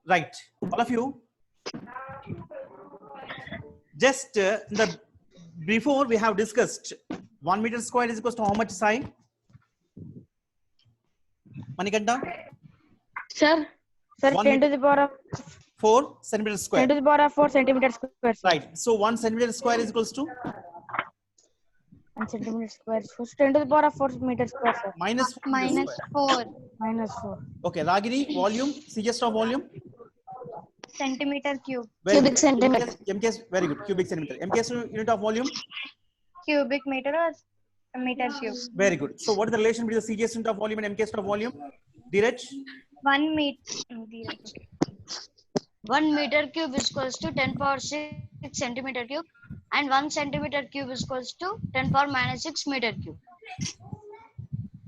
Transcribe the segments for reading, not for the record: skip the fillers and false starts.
Right. All of you. Just before we have discussed 1 meter square is equals to how much side? Manikanta? Sir, 1 10 to the power of 4 centimeter 10 square. to the power of 4 centimeter square. Sir. Right. So 1 centimeter square is equals to 1 centimeter square. So 10 to the power of 4 meter square. Sir. minus 4 meter square. Minus 4. Okay. Ragini, volume, CGS of volume. Centimeter cube. Very Cubic good. centimeter. MKS, very good. Cubic centimeter. MKS unit of volume. Cubic meter or meter cube. Very good. So what is the relation between the CGS unit of volume and MKS of volume? Dheeraj? 1 meter. 1 meter cube is equals to 10 power 6 centimeter cube, and 1 centimeter cube is equals to 10 power minus 6 meter cube.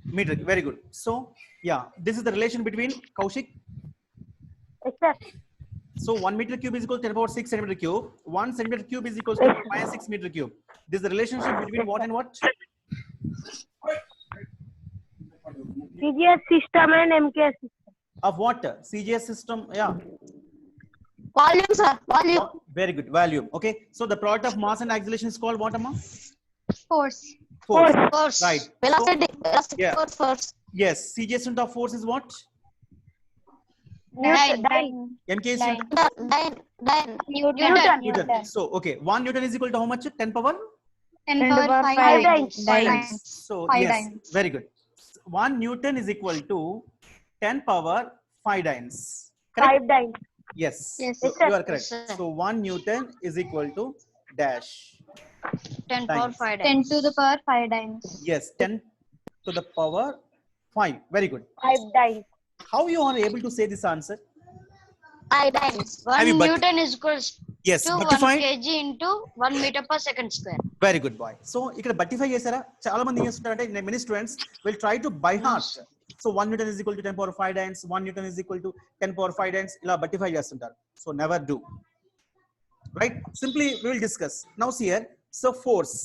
Meter. Very good. So yeah, this is the relation between Kaushik. Except So 1 meter cube is equal to 10 power 6 centimeter cube. 1 centimeter cube is equal to minus 6 meter cube. This is the relationship between what and what? CGS system and MKS system. Of what? CGS system. Yeah. Volume, sir. Volume. Very good. Volume. Okay. So the product of mass and acceleration is called what, Amma? Force. Force. Force. Right. Velocity. Velocity. yeah. Force. Yes. CGS unit of force is what? Dyne. MK is Dyne. Dyne. Newton. So okay. 1 Newton is equal to how much? 10 power? 10 10 to power power 5 5 dynes. dynes. So 5 yes. dynes. Very good. 1 Newton is equal to 10 power 5 dynes. Correct? 5 dynes. Yes. Yes. So sir. you are correct. Yes, sir. So 1 Newton is equal to dash. 10 power Dynes. 5 10 dynes. to the power 5 dynes. Yes. 10 to the power 5. Very good. 5 dynes. How you are able to say this answer? 5 dynes. Have 1 you Newton is equals Yes. to 1 Buttified. kg into 1 meter per second square. Very good boy. So ఇక్కడ బట్టిఫై చేశారా? చాలా మంది ఏం చేస్తుంటారంటే many students will try to by heart. So 1 Newton is equal to 10 power 5 dynes. 1 Newton is equal to 10 power 5 dynes. ఇలా బట్టిఫై చేస్తుంటారు. So never do. Right? Simply we will discuss. Now see here. So force.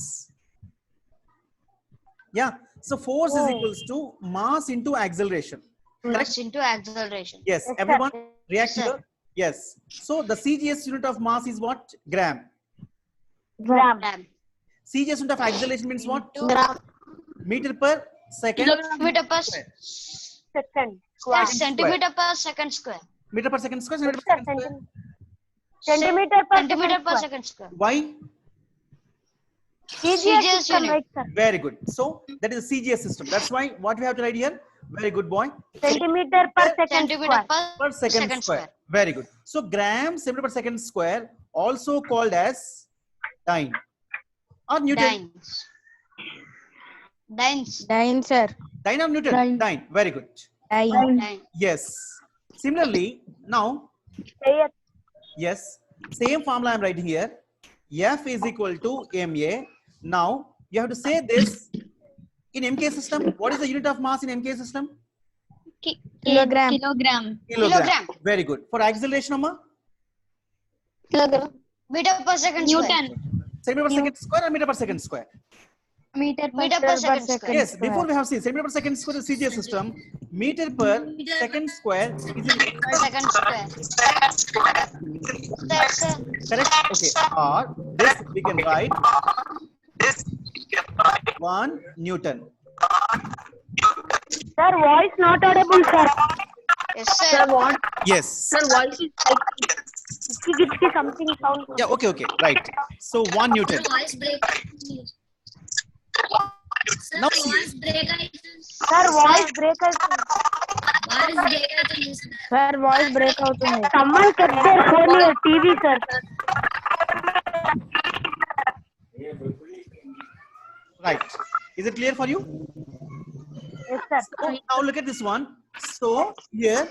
Yeah. So force is equals to mass into acceleration. Mass into acceleration. Yes. Yes, Everyone sir. react Yes, here. Yes. So the CGS unit of mass is what? Gram. Gram. Gram. CGS unit of acceleration means what? Gram. Meter per second. Kilometer per Second. centimeter per second square. Meter per second square. Centimeter per second square. Centimeter per Centimeter per second second square. Why? CGS CGS system, unit. right, sir? Very good. So that is a CGS system. That's why what we have to write here. Very good boy. Centimeter per second Centimeter square. Per second second square. Very good. So gram centimeter per second square also called as dyne or Newton. Dynes. Dynes. Dyne, sir. Dyne or Newton? Dyne. Dyne. Very good. Dyne. Dyne. Yes. Similarly, now yes, same formula I'm writing here. F is equal to ma. Now you have to say this in MK system. What is the unit of mass in MK system? Kilogram. Kilogram. Kilogram. Very good. For acceleration, Amma? Kilogram. Meter per second Newton. square. Centimeter per second square or meter per second square? Meter per Meter per second square. Yes, before we have seen centimeter per second square is CGS system. Meter per second square is in Per second square. That's correct. Okay. Or this we can write 1 Newton. Sir, voice not audible, sir. yes, sir. Sir, what? Yes. Sir, voice is like gitki something sound. Yeah. Okay. Okay. Right. So 1 Newton. Voice break. Now Sir, see. voice break. Sir, voice break అవుతుంది. Voice break అవుతుంది sir. Sir, voice break అవుతుంది. Someone kept their phone near TV, sir. Right. Is it clear for you? Yes, sir. So now look at this one. So here,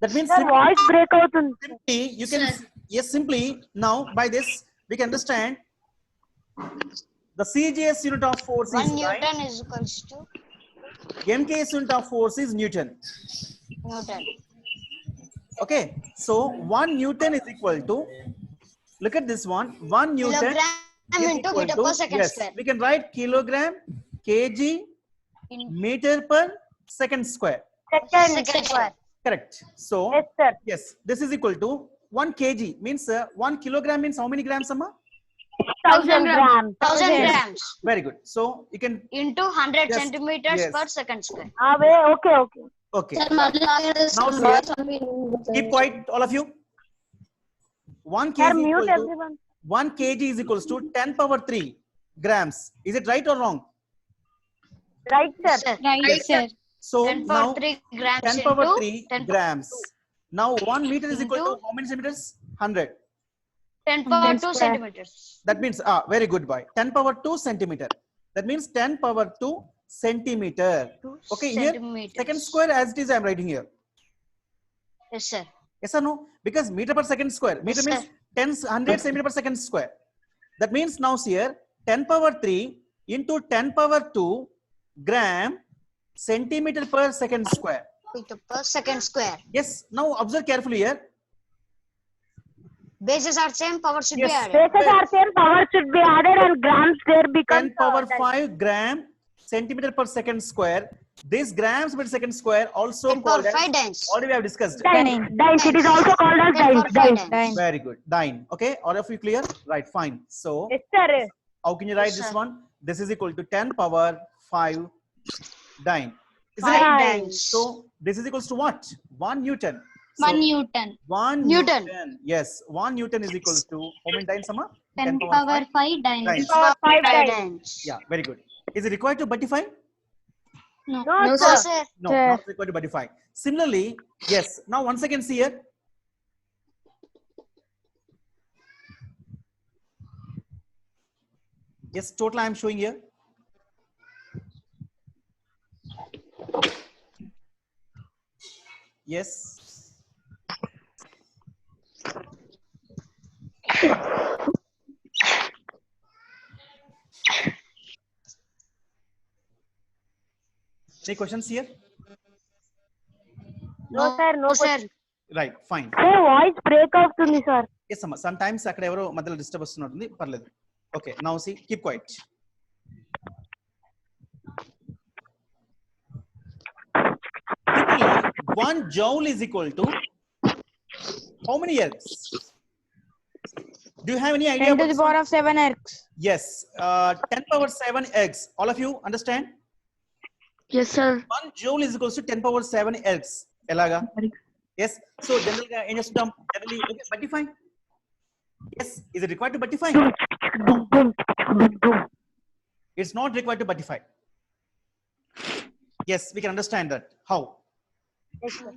that means Sir, voice break అవుతుంది. simply you can yes simply now by this we can understand the CGS unit of force 1 is Newton is equals to MKS unit of force is Newton. Newton. Okay, so 1 Newton is equal to, look at this one, 1 Newton Kilogram is into equal meter to, per second yes, square. we can write kilogram, kg, In meter per second square. Second second square. Correct. So Yes, sir. yes, this is equal to 1 kg means 1 kilogram means how many grams, Amma? 1000 grams. 1000 Yes. grams Very good. So you can into 100 Yes, centimeters yes. per second square. Okay, okay. okay. Sir, Now see, keep quiet, all of you. 1 Sir, kg mute equal to everyone. 1 kg is equals to 10 power 3 grams. Is it right or wrong? Right, sir. Sir, Right, sir. So 10 now power 3 grams 10 power into 3 10 grams. Now 1 meter is equal to Into- how many centimeters? 100. 10 power 2 square. centimeters. That means very good boy. 10 power 2 centimeter. That means 10 power 2 centimeter. 2 Okay, here centimeters. second square as it is I am writing here. Yes, sir. Yes or no? Because meter per second square. Meter Yes, means 100 centimeter per second square. That means now here 10 power 3 into 10 power 2 gram centimeter per second square. Meter per second square. Yes. Now observe carefully here. Bases are same, power should Yes. be added. Bases are same, power should be added and grams there become 10 power 5 gram centimeter per second square. This grams per second square also 10 power called as, 5 dynes. already we have discussed. dynes. Dynes. It is also called as 10 dynes. power 5 Dynes. dynes. Very good. Dyne. Okay. All of you clear? Right. Fine. So Yes, sir. how can you write Yes, this sir. one? This is equal to 10 power 5 dyne. Isn't 5 it? dynes. So this is equals to what? 1 Newton. So 1 Newton. 1 Newton. Yes. 1 Newton is equals to how many dynes, Amma? 10 power 5 dynes. dynes. Power 5 5 dynes. dynes. Yeah. Very good. Is it required to buttify? No. No, No, sir. sir. No, Sir. not required to buttify. Similarly, yes. Now once again see here. Yes, total I am showing here. Yes. Any questions here? No, sir. No, No, sir. question. Right, fine. Sir, voice break అవుతుంది sir. Yes, Amma. Sometimes అక్కడ ఎవరో మధ్యలో disturb వస్తున్నట్టుంది పర్లేదు. Okay, now see, keep quiet. Typically, 1 joule is equal to how many eggs? Do you have any idea? 10 to the power of 7 eggs. Yes, 10 power 7 eggs. All of you understand? Yes, sir. 1 joule is equals to 10 power 7 eggs. Elaga? Yes. So generally, ఏం చేస్తుంటాం? Generally, okay, buttify. Yes. Is it required to buttify? It's not required to buttify. Yes, we can understand that. How? Yes, sir.